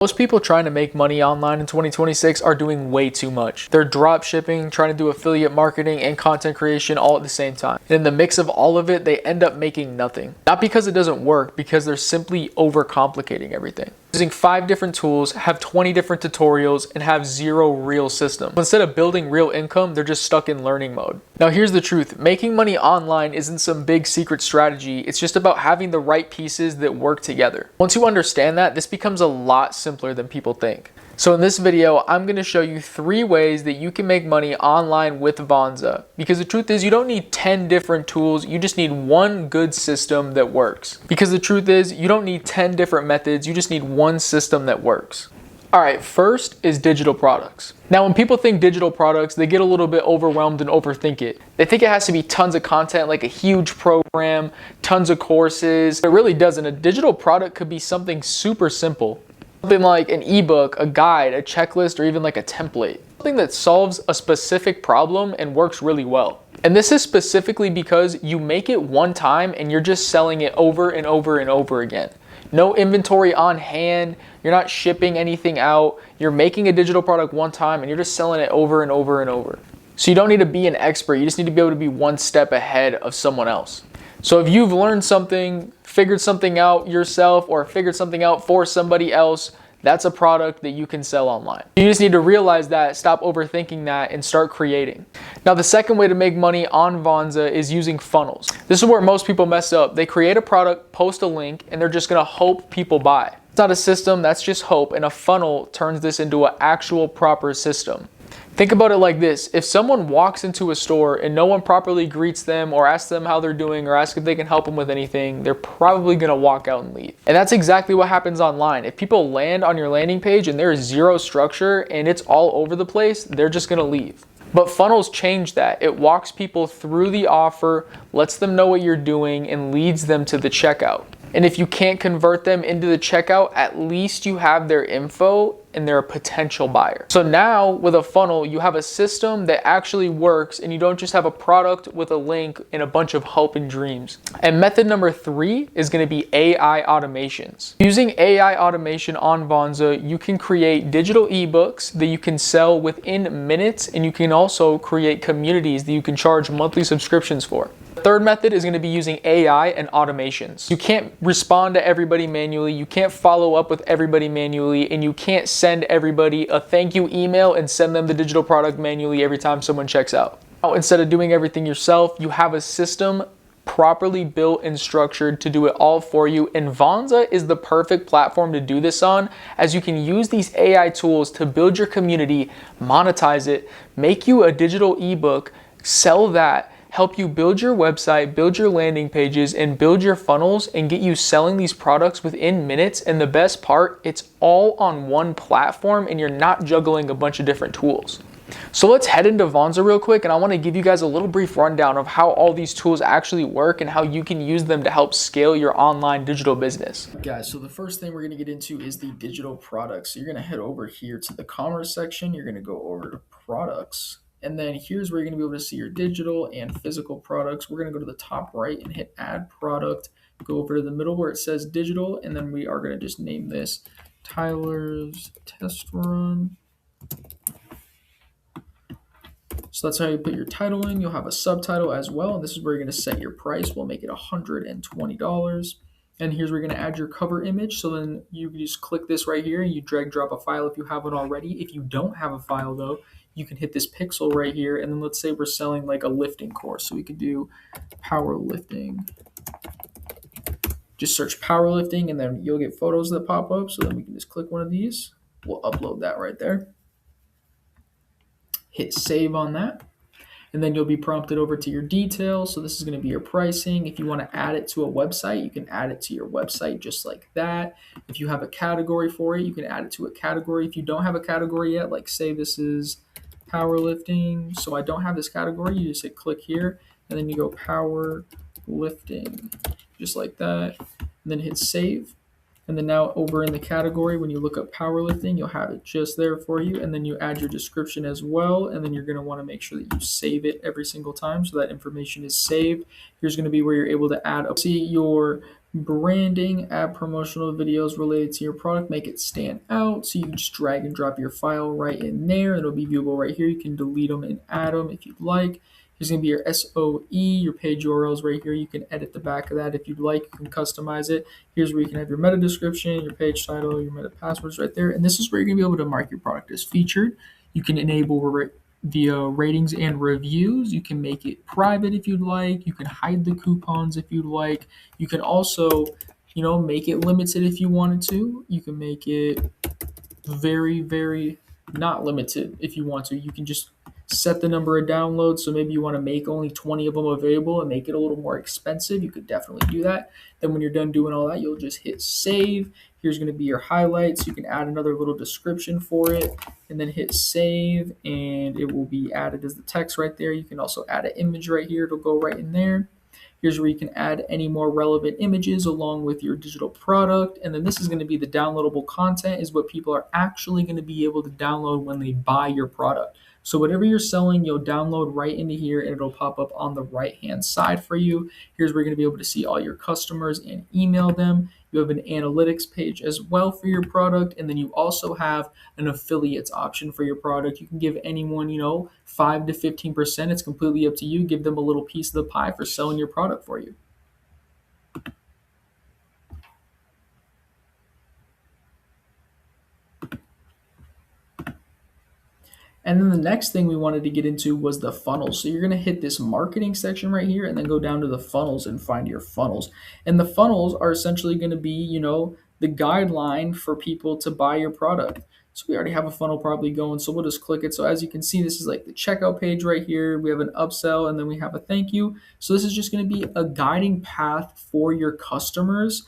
Most people trying to make money online in 2026 are doing way too much. They're drop shipping, trying to do affiliate marketing and content creation all at the same time. And in the mix of all of it, they end up making nothing. Not because it doesn't work, because they're simply overcomplicating everything. Using 5 different tools, have 20 different tutorials, and have 0 real systems. Instead of building real income, they're just stuck in learning mode. Now here's the truth. Making money online isn't some big secret strategy. It's just about having the right pieces that work together. Once you understand that, this becomes a lot simpler than people think. So in this video, I'm going to show you 3 ways that you can make money online with Vonza. Because the truth is, you don't need 10 different tools, you just need one good system that works. Because the truth is, you don't need 10 different methods, you just need one system that works. Alright, first is digital products. Now when people think digital products, they get a little bit overwhelmed and overthink it. They think it has to be tons of content, like a huge program, tons of courses. It really doesn't. A digital product could be something super simple. Something like an ebook, a guide, a checklist, or even like a template. Something that solves a specific problem and works really well. And this is specifically because you make it one time and you're just selling it over and over and over again. No inventory on hand, you're not shipping anything out, you're making a digital product one time and you're just selling it over and over and over. So you don't need to be an expert, you just need to be able to be one step ahead of someone else. So if you've learned something, figured something out yourself, or figured something out for somebody else, that's a product that you can sell online. You just need to realize that, stop overthinking that, and start creating. Now, the second way to make money on Vonza is using funnels. This is where most people mess up. They create a product, post a link, and they're just gonna hope people buy. It's not a system, that's just hope, and a funnel turns this into an actual proper system. Think about it like this. If someone walks into a store and no one properly greets them or asks them how they're doing or asks if they can help them with anything, they're probably going to walk out and leave. And that's exactly what happens online. If people land on your landing page and there is 0 structure and it's all over the place, they're just going to leave. But funnels change that. It walks people through the offer, lets them know what you're doing, and leads them to the checkout. And if you can't convert them into the checkout, at least you have their info and they're a potential buyer. So now with a funnel, you have a system that actually works and you don't just have a product with a link and a bunch of hope and dreams. And method number 3 is going to be AI automations. Using AI automation on Vonza, you can create digital ebooks that you can sell within minutes, and you can also create communities that you can charge monthly subscriptions for. The third method is going to be using AI and automations. You can't respond to everybody manually, you can't follow up with everybody manually, and you can't send everybody a thank you email and send them the digital product manually every time someone checks out. Now, instead of doing everything yourself, you have a system properly built and structured to do it all for you, and Vonza is the perfect platform to do this on, as you can use these AI tools to build your community, monetize it, make you a digital ebook, sell that, help you build your website, build your landing pages, and build your funnels, and get you selling these products within minutes. And the best part, it's all on one platform and you're not juggling a bunch of different tools. So let's head into Vonza real quick, and I want to give you guys a little brief rundown of how all these tools actually work and how you can use them to help scale your online digital business. Guys, so the first thing we're going to get into is the digital products. So you're going to head over here to the commerce section, you're going to go over to products. And then here's where you're going to be able to see your digital and physical products. We're going to go to the top right and hit add product, go over to the middle where it says digital, and then we are going to just name this Tyler's Test Run. So that's how you put your title in. You'll have a subtitle as well, and this is where you're going to set your price. We'll make it $120. And here's where you're going to add your cover image. So then you can just click this right here and you drag drop a file if you have it already. If you don't have a file though, you can hit this pixel right here, and then let's say we're selling like a lifting course. So we could do powerlifting. Just search powerlifting and then you'll get photos that pop up. So then we can just click one of these. We'll upload that right there. Hit save on that. And then you'll be prompted over to your details. So this is going to be your pricing. If you want to add it to a website, you can add it to your website just like that. If you have a category for it, you can add it to a category. If you don't have a category yet, like say this is powerlifting, so I don't have this category, you just hit click here, and then you go powerlifting, just like that, and then hit save. And then now over in the category, when you look up powerlifting, you'll have it just there for you. And then you add your description as well. And then you're going to want to make sure that you save it every single time so that information is saved. Here's going to be where you're able to add, see your Branding, add promotional videos related to your product, make it stand out. So you can just drag and drop your file right in there. It'll be viewable right here. You can delete them and add them if you'd like. Here's going to be your SOE, your page URLs right here. You can edit the back of that if you'd like. You can customize it. Here's where you can have your meta description, your page title, your meta passwords right there. And this is where you're going to be able to mark your product as featured. You can enable via ratings and reviews. You can make it private if you'd like. You can hide the coupons if you'd like. You can also, make it limited if you wanted to. You can make it very, very not limited if you want to. You can just set the number of downloads. So maybe you want to make only 20 of them available and make it a little more expensive. You could definitely do that. Then when you're done doing all that, you'll just hit save. Here's going to be your highlights. You can add another little description for it and then hit save and it will be added as the text right there. You can also add an image right here. It'll go right in there. Here's where you can add any more relevant images along with your digital product. And then this is going to be the downloadable content is what people are actually going to be able to download when they buy your product. So whatever you're selling, you'll download right into here and it'll pop up on the right-hand side for you. Here's where you're going to be able to see all your customers and email them. You have an analytics page as well for your product. And then you also have an affiliates option for your product. You can give anyone, 5 to 15%. It's completely up to you. Give them a little piece of the pie for selling your product for you. And then the next thing we wanted to get into was the funnels. So you're going to hit this marketing section right here and then go down to the funnels and find your funnels. And the funnels are essentially going to be, the guideline for people to buy your product. So we already have a funnel probably going, so we'll just click it. So as you can see, this is like the checkout page right here. We have an upsell and then we have a thank you. So this is just going to be a guiding path for your customers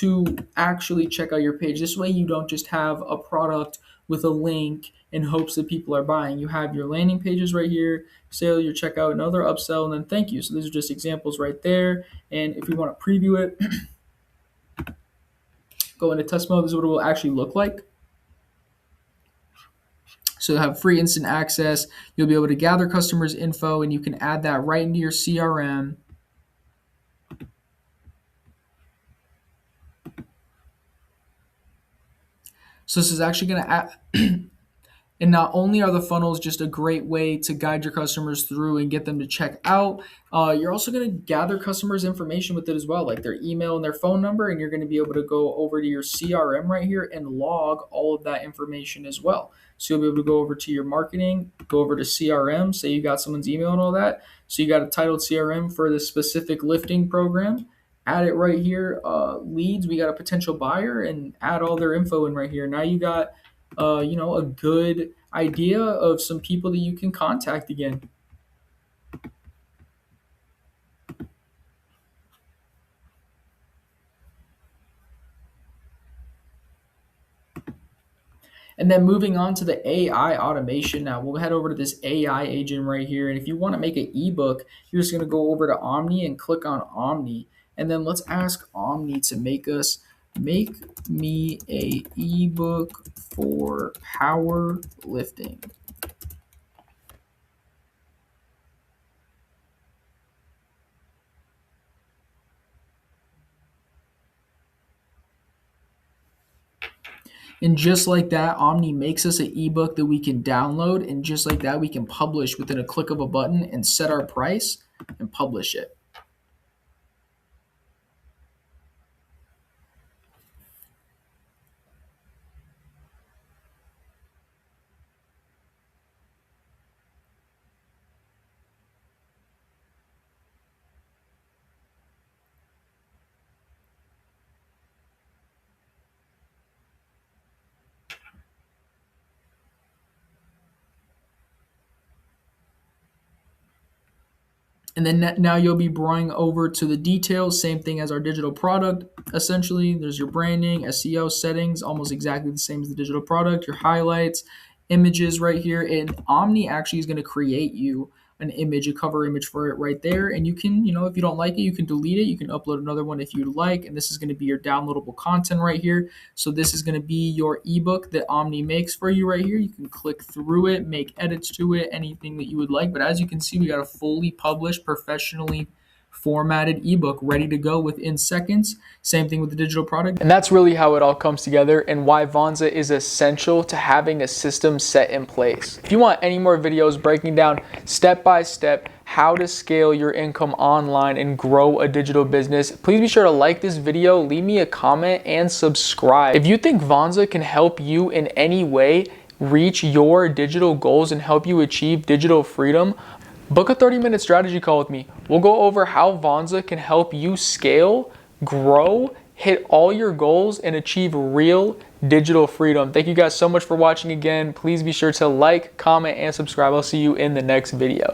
to actually check out your page. This way you don't just have a product with a link in hopes that people are buying. You have your landing pages right here, sale, your checkout, another upsell, and then thank you. So these are just examples right there. And if you want to preview it, go into test mode. This is what it will actually look like. So you'll have free instant access. You'll be able to gather customers' info, and you can add that right into your CRM. So this is actually going to add, and not only are the funnels just a great way to guide your customers through and get them to check out, you're also going to gather customers' information with it as well, like their email and their phone number, and you're going to be able to go over to your CRM right here and log all of that information as well. So you'll be able to go over to your marketing, go over to CRM, say you got someone's email and all that. So you got a titled CRM for the specific lifting program. Add it right here, leads, we got a potential buyer, and add all their info in right here. Now you got a good idea of some people that you can contact again. And then moving on to the AI automation. Now we'll head over to this AI agent right here. And if you want to make an ebook, you're just going to go over to Omni and click on Omni. And then let's ask Omni to make me a ebook for powerlifting. And just like that, Omni makes us an ebook that we can download. And just like that, we can publish within a click of a button and set our price and publish it. And then now you'll be drawing over to the details, same thing as our digital product. Essentially, there's your branding, SEO settings, almost exactly the same as the digital product, your highlights, images right here. And Omni actually is going to create you an image, a cover image for it right there. And you can, if you don't like it, you can delete it. You can upload another one if you'd like. And this is going to be your downloadable content right here. So this is going to be your ebook that Omni makes for you right here. You can click through it, make edits to it, anything that you would like. But as you can see, we got a fully published, professionally formatted ebook ready to go within seconds. Same thing with the digital product. And that's really how it all comes together and why Vonza is essential to having a system set in place. If you want any more videos breaking down step by step how to scale your income online and grow a digital business, please be sure to like this video, leave me a comment, and subscribe. If you think Vonza can help you in any way reach your digital goals and help you achieve digital freedom, book a 30-minute strategy call with me. We'll go over how Vonza can help you scale, grow, hit all your goals, and achieve real digital freedom. Thank you guys so much for watching again. Please be sure to like, comment, and subscribe. I'll see you in the next video.